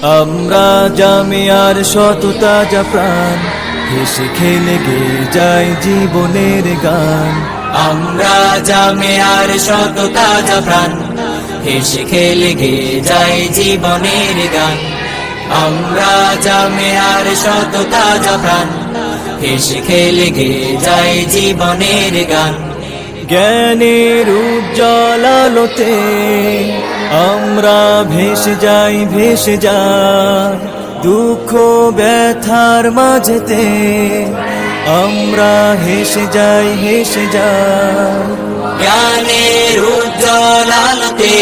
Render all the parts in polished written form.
আমরা জামিয়ার শত তাজা প্রাণ, হেসে খেলে গেয়ে যায় জীবনের গান। আমরা জামিয়ার শত তাজা প্রাণ, হেসে খেলে গেয়ে যায় জীবনের গান। আমরা জামিয়ার শত তাজা প্রাণ, হেসে খেলে গেয়ে যায় জীবনের গান। জ্ঞানের উজ্জ্বল আলোতে আমরা ভেসে যাই, ভেসে যাই দুঃখ ব্যথার মাঝেতে। আমরা হেসে যাই, হেসে যাই জ্ঞানের উজ্জ্বল আলোতে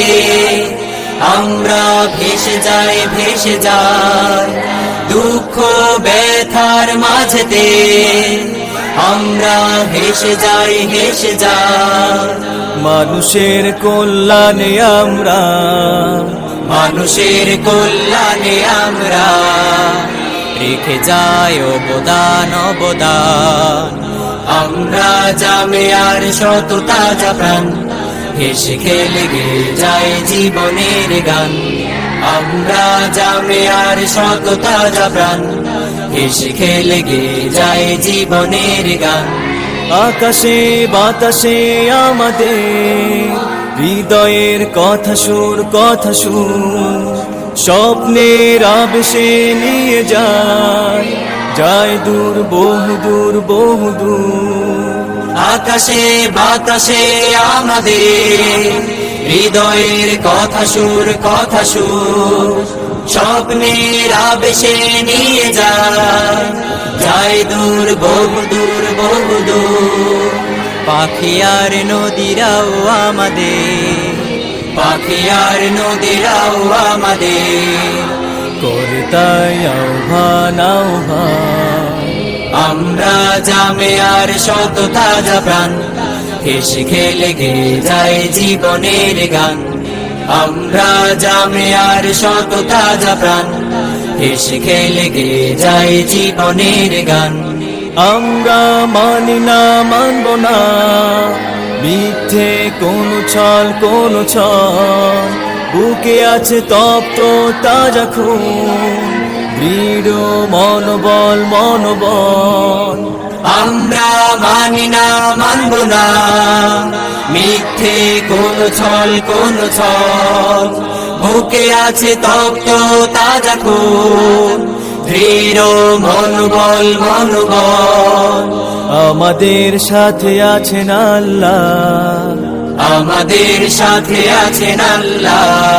আমরা ভেসে যাই, ভেসে যাই দুঃখ ব্যথার মাঝেতে। আমরা হেসে যাই, হেসে যাই মানুষের কল্যাণে আমরা, মানুষের কল্যাণে আমরা রেখে যাই অবদান, অবদান। আমরা জামিয়ার শত তাজা প্রাণ, হেসে খেলে গেয়ে যায় জীবনের গান। আমরা জামিয়ার শত তাজা প্রাণ, হেসে খেলে গেয়ে যায় জীবনের গান। আকাশে বাতাসে আমাদের হৃদয়ের কথা সুর, কথা সুর স্বপ্নের আবেশে নিয়ে যায়, যায় দূর, বহু দূর, বহু দূর। আকাশে বাতাসে আমাদের হৃদয়ের কথা সুর, কথা সুর স্বপ্নের আবেশে নিয়ে যায়, যায় দূর, বহু দূর, বহু দূর। পাখি আর নদীরাও আমাদের, পাখি আর নদীরাও আমাদের করে তাই আহ্বান, আহ্বান। আমরা জামিয়ার শত তাজা প্রাণ, হেসে খেলে গেয়ে যায় জীবনের গান। আমরা জামিয়ার শত তাজা প্রাণ, হেসে খেলে গেয়ে যায় জীবনের গান। আমরা মানি না, মানব না মিথ্যে কোনো ছল, কোনো ছল। বুকে আছে তপ্ত তাজা খুন, দৃঢ় মনোবল, মনোবল। আমরা মানি না, মানব না মিথ্যে কোন ছল, কোন ছল। বুকে আছে তপ্ত তাজা খুন, দৃঢ় মনোবল, মনোবল। আমাদের সাথে আছেন আল্লাহ, আমাদের সাথে আছেন আল্লাহ।